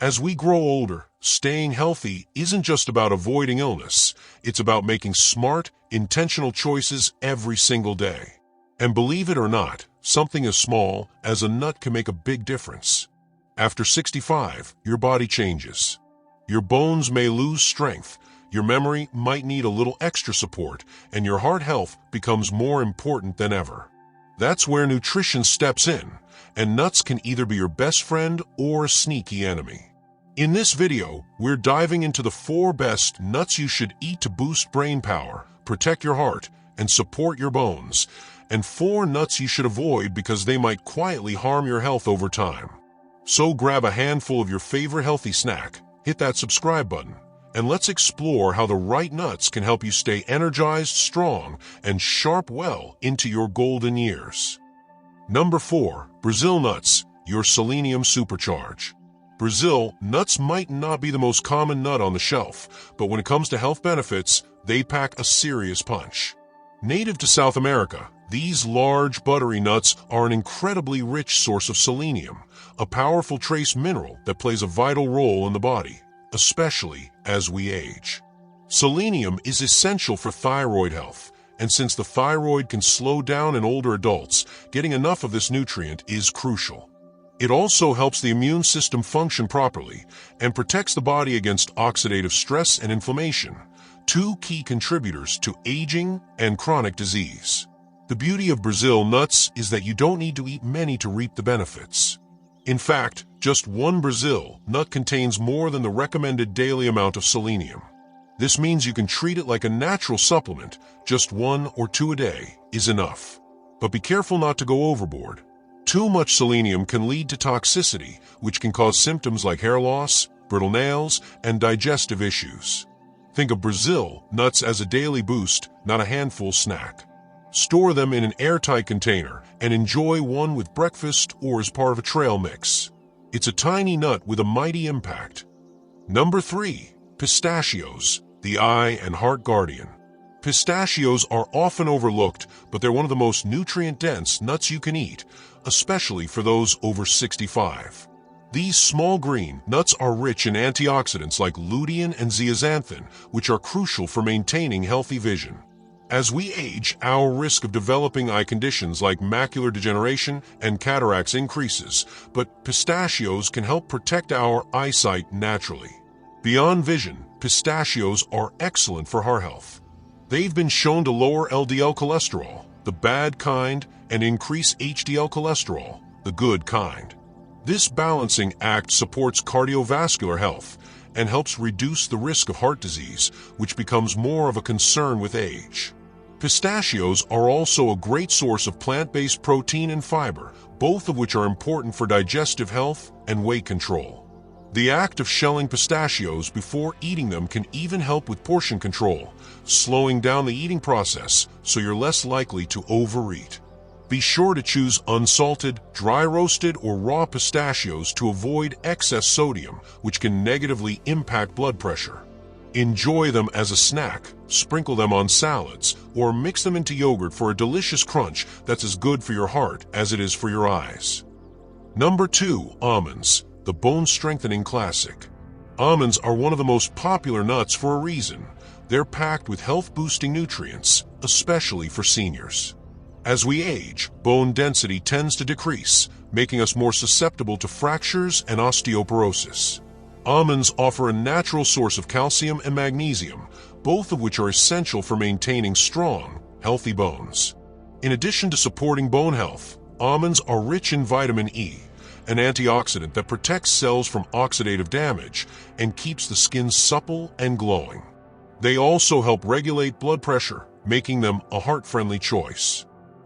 As we grow older, staying healthy isn't just about avoiding illness. It's about making smart, intentional choices every single day. And believe it or not, something as small as a nut can make a big difference. After 65, your body changes. Your bones may lose strength, your memory might need a little extra support, and your heart health becomes more important than ever. That's where nutrition steps in, and nuts can either be your best friend or a sneaky enemy. In this video, we're diving into the 4 best nuts you should eat to boost brain power, protect your heart, and support your bones, and 4 nuts you should avoid because they might quietly harm your health over time. So grab a handful of your favorite healthy snack, hit that subscribe button, and let's explore how the right nuts can help you stay energized, strong, and sharp well into your golden years. Number 4. Brazil nuts, your selenium supercharge. Brazil nuts might not be the most common nut on the shelf, but when it comes to health benefits, they pack a serious punch. Native to South America, these large, buttery nuts are an incredibly rich source of selenium, a powerful trace mineral that plays a vital role in the body, especially as we age. Selenium is essential for thyroid health, and since the thyroid can slow down in older adults, getting enough of this nutrient is crucial. It also helps the immune system function properly and protects the body against oxidative stress and inflammation, 2 key contributors to aging and chronic disease. The beauty of Brazil nuts is that you don't need to eat many to reap the benefits. In fact, just 1 Brazil nut contains more than the recommended daily amount of selenium. This means you can treat it like a natural supplement. Just 1 or 2 a day is enough. But be careful not to go overboard. Too much selenium can lead to toxicity, which can cause symptoms like hair loss, brittle nails, and digestive issues. Think of Brazil nuts as a daily boost, not a handful snack. Store them in an airtight container and enjoy one with breakfast or as part of a trail mix. It's a tiny nut with a mighty impact. Number 3. Pistachios, the eye and heart guardian. Pistachios are often overlooked, but they're one of the most nutrient-dense nuts you can eat, especially for those over 65. These small green nuts are rich in antioxidants like lutein and zeaxanthin, which are crucial for maintaining healthy vision. As we age, our risk of developing eye conditions like macular degeneration and cataracts increases, but pistachios can help protect our eyesight naturally. Beyond vision, pistachios are excellent for heart health. They've been shown to lower LDL cholesterol, the bad kind, and increase HDL cholesterol, the good kind. This balancing act supports cardiovascular health and helps reduce the risk of heart disease, which becomes more of a concern with age. Pistachios are also a great source of plant-based protein and fiber, both of which are important for digestive health and weight control. The act of shelling pistachios before eating them can even help with portion control, slowing down the eating process so you're less likely to overeat. Be sure to choose unsalted, dry-roasted, or raw pistachios to avoid excess sodium, which can negatively impact blood pressure. Enjoy them as a snack, sprinkle them on salads, or mix them into yogurt for a delicious crunch that's as good for your heart as it is for your eyes. Number 2. Almonds, the bone-strengthening classic. Almonds are one of the most popular nuts for a reason. They're packed with health-boosting nutrients, especially for seniors. As we age, bone density tends to decrease, making us more susceptible to fractures and osteoporosis. Almonds offer a natural source of calcium and magnesium, both of which are essential for maintaining strong, healthy bones. In addition to supporting bone health, almonds are rich in vitamin E, an antioxidant that protects cells from oxidative damage and keeps the skin supple and glowing. They also help regulate blood pressure, making them a heart-friendly choice.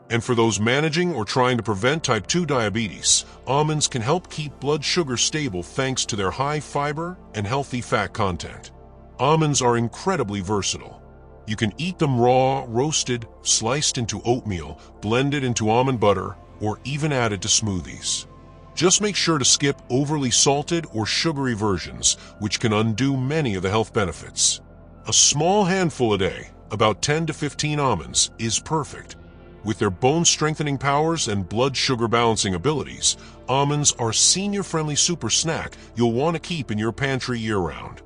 And for those managing or trying to prevent type 2 diabetes, almonds can help keep blood sugar stable thanks to their high fiber and healthy fat content. Almonds are incredibly versatile. You can eat them raw, roasted, sliced into oatmeal, blended into almond butter, or even added to smoothies. Just make sure to skip overly salted or sugary versions, which can undo many of the health benefits. A small handful a day, about 10 to 15 almonds, is perfect. With their bone-strengthening powers and blood sugar balancing abilities, almonds are a senior-friendly super snack you'll want to keep in your pantry year-round.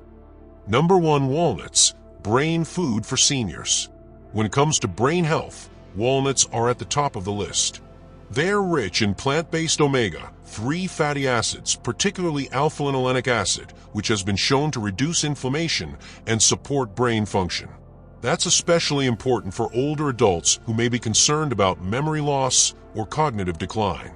Number 1. Walnuts, brain food for seniors. When it comes to brain health, walnuts are at the top of the list. They're rich in plant-based omega-3 fatty acids, particularly alpha-linolenic acid, which has been shown to reduce inflammation and support brain function. That's especially important for older adults who may be concerned about memory loss or cognitive decline.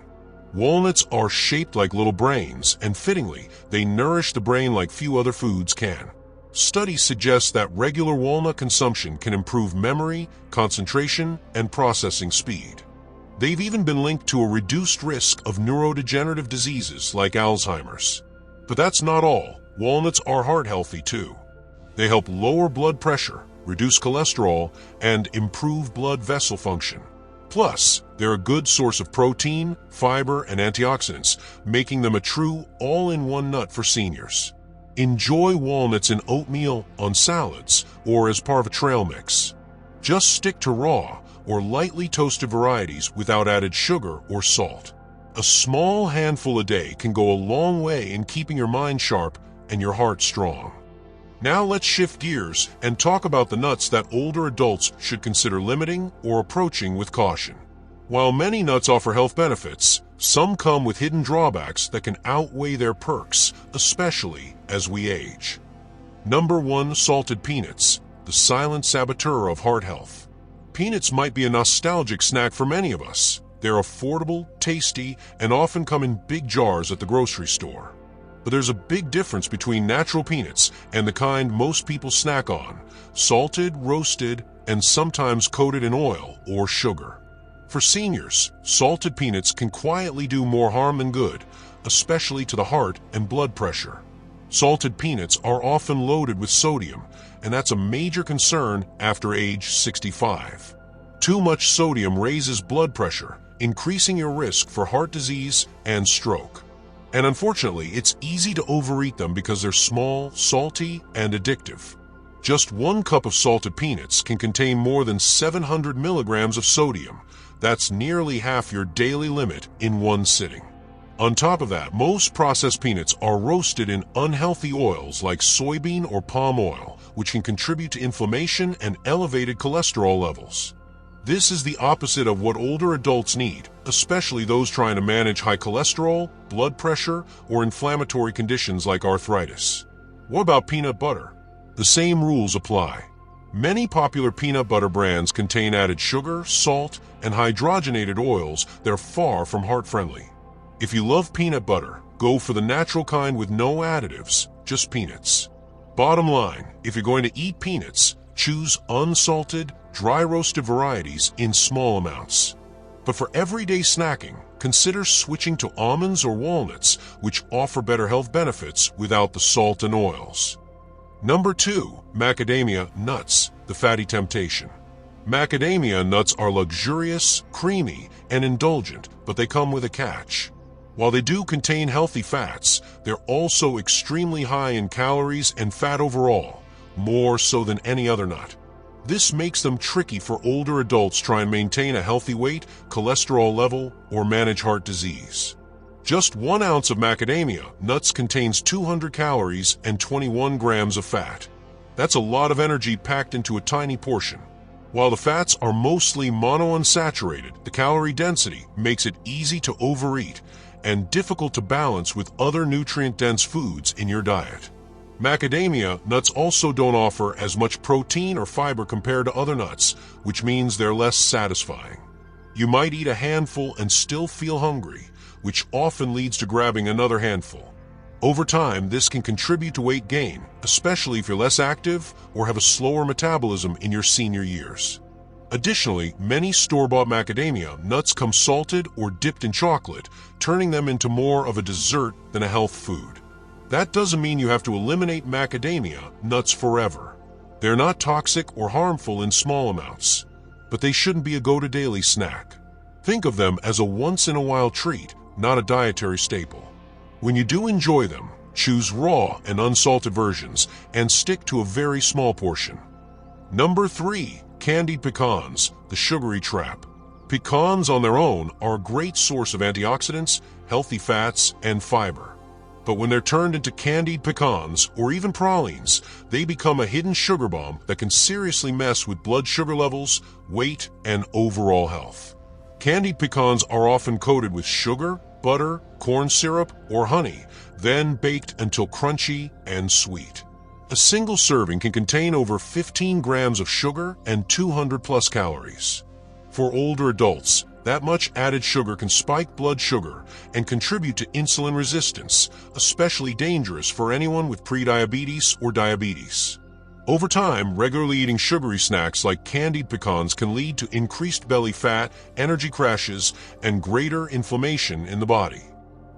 Walnuts are shaped like little brains, and fittingly, they nourish the brain like few other foods can. Studies suggest that regular walnut consumption can improve memory, concentration, and processing speed. They've even been linked to a reduced risk of neurodegenerative diseases like Alzheimer's. But that's not all. Walnuts are heart healthy too. They help lower blood pressure, reduce cholesterol, and improve blood vessel function. Plus, they're a good source of protein, fiber, and antioxidants, making them a true all-in-one nut for seniors. Enjoy walnuts in oatmeal, on salads, or as part of a trail mix. Just stick to raw or lightly toasted varieties without added sugar or salt. A small handful a day can go a long way in keeping your mind sharp and your heart strong. Now let's shift gears and talk about the nuts that older adults should consider limiting or approaching with caution. While many nuts offer health benefits, some come with hidden drawbacks that can outweigh their perks, especially as we age. Number 1. Salted peanuts, the silent saboteur of heart health. Peanuts might be a nostalgic snack for many of us. They're affordable, tasty, and often come in big jars at the grocery store. But there's a big difference between natural peanuts and the kind most people snack on: salted, roasted, and sometimes coated in oil or sugar. For seniors, salted peanuts can quietly do more harm than good, especially to the heart and blood pressure. Salted peanuts are often loaded with sodium, and that's a major concern after age 65. Too much sodium raises blood pressure, increasing your risk for heart disease and stroke. And unfortunately, it's easy to overeat them because they're small, salty, and addictive. Just 1 cup of salted peanuts can contain more than 700 milligrams of sodium. That's nearly half your daily limit in one sitting. On top of that, most processed peanuts are roasted in unhealthy oils like soybean or palm oil, which can contribute to inflammation and elevated cholesterol levels. This is the opposite of what older adults need, especially those trying to manage high cholesterol, blood pressure, or inflammatory conditions like arthritis. What about peanut butter? The same rules apply. Many popular peanut butter brands contain added sugar, salt, and hydrogenated oils that are far from heart-friendly. If you love peanut butter, go for the natural kind with no additives, just peanuts. Bottom line, if you're going to eat peanuts, choose unsalted, dry-roasted varieties in small amounts. But for everyday snacking, consider switching to almonds or walnuts, which offer better health benefits without the salt and oils. Number 2. Macadamia nuts, the fatty temptation. Macadamia nuts are luxurious, creamy, and indulgent, but they come with a catch. While they do contain healthy fats, they're also extremely high in calories and fat overall, more so than any other nut. This makes them tricky for older adults trying to maintain a healthy weight, cholesterol level, or manage heart disease. Just 1 ounce of macadamia nuts contains 200 calories and 21 grams of fat. That's a lot of energy packed into a tiny portion. While the fats are mostly monounsaturated, the calorie density makes it easy to overeat and difficult to balance with other nutrient-dense foods in your diet. Macadamia nuts also don't offer as much protein or fiber compared to other nuts, which means they're less satisfying. You might eat a handful and still feel hungry, which often leads to grabbing another handful. Over time, this can contribute to weight gain, especially if you're less active or have a slower metabolism in your senior years. Additionally, many store-bought macadamia nuts come salted or dipped in chocolate, turning them into more of a dessert than a health food. That doesn't mean you have to eliminate macadamia nuts forever. They're not toxic or harmful in small amounts, but they shouldn't be a go-to-daily snack. Think of them as a once-in-a-while treat, not a dietary staple. When you do enjoy them, choose raw and unsalted versions and stick to a very small portion. Number 3. Candied pecans, the sugary trap. Pecans on their own are a great source of antioxidants, healthy fats, and fiber. But when they're turned into candied pecans or even pralines, they become a hidden sugar bomb that can seriously mess with blood sugar levels, weight, and overall health. Candied pecans are often coated with sugar, butter, corn syrup, or honey, then baked until crunchy and sweet. A single serving can contain over 15 grams of sugar and 200 plus calories. For older adults, that much added sugar can spike blood sugar and contribute to insulin resistance, especially dangerous for anyone with prediabetes or diabetes. Over time, regularly eating sugary snacks like candied pecans can lead to increased belly fat, energy crashes, and greater inflammation in the body.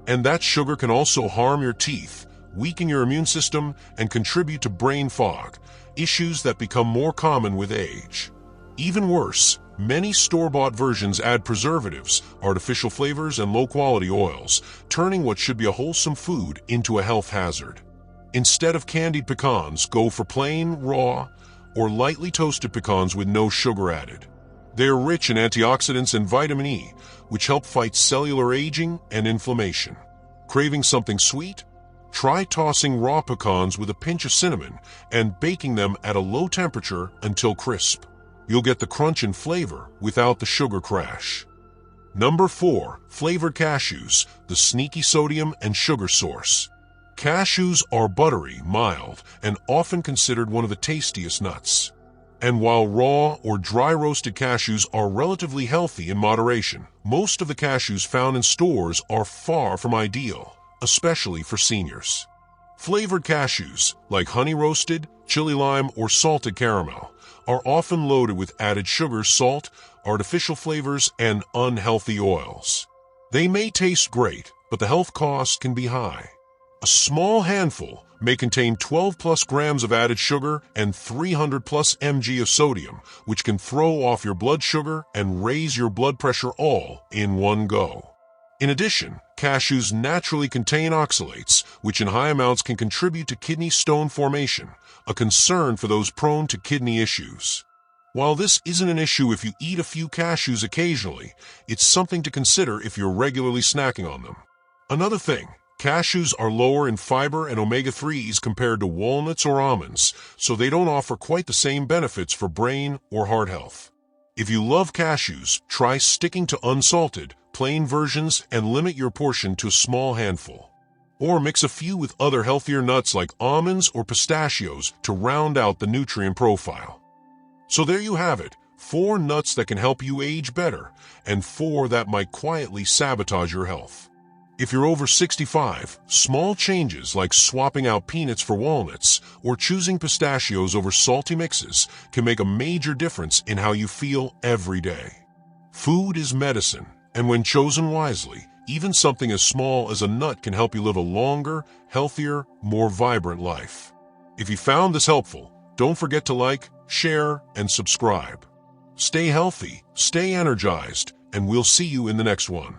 And that sugar can also harm your teeth, weaken your immune system, and contribute to brain fog, issues that become more common with age. Even worse, many store-bought versions add preservatives, artificial flavors, and low-quality oils, turning what should be a wholesome food into a health hazard. Instead of candied pecans, go for plain, raw, or lightly toasted pecans with no sugar added. They are rich in antioxidants and vitamin E, which help fight cellular aging and inflammation. Craving something sweet? Try tossing raw pecans with a pinch of cinnamon and baking them at a low temperature until crisp. You'll get the crunch and flavor without the sugar crash. Number 4. Flavored cashews, the sneaky sodium and sugar source. Cashews are buttery, mild, and often considered one of the tastiest nuts. And while raw or dry roasted cashews are relatively healthy in moderation, most of the cashews found in stores are far from ideal, especially for seniors. Flavored cashews, like honey roasted, chili lime, or salted caramel, are often loaded with added sugar, salt, artificial flavors, and unhealthy oils. They may taste great, but the health cost can be high. A small handful may contain 12 plus grams of added sugar and 300 plus mg of sodium, which can throw off your blood sugar and raise your blood pressure all in one go. In addition, cashews naturally contain oxalates, which in high amounts can contribute to kidney stone formation, a concern for those prone to kidney issues. While this isn't an issue if you eat a few cashews occasionally, it's something to consider if you're regularly snacking on them. Another thing, cashews are lower in fiber and omega-3s compared to walnuts or almonds, so they don't offer quite the same benefits for brain or heart health. If you love cashews, try sticking to unsalted, plain versions and limit your portion to a small handful. Or mix a few with other healthier nuts like almonds or pistachios to round out the nutrient profile. So there you have it, 4 nuts that can help you age better, and 4 that might quietly sabotage your health. If you're over 65, small changes like swapping out peanuts for walnuts or choosing pistachios over salty mixes can make a major difference in how you feel every day. Food is medicine, and when chosen wisely, even something as small as a nut can help you live a longer, healthier, more vibrant life. If you found this helpful, don't forget to like, share, and subscribe. Stay healthy, stay energized, and we'll see you in the next one.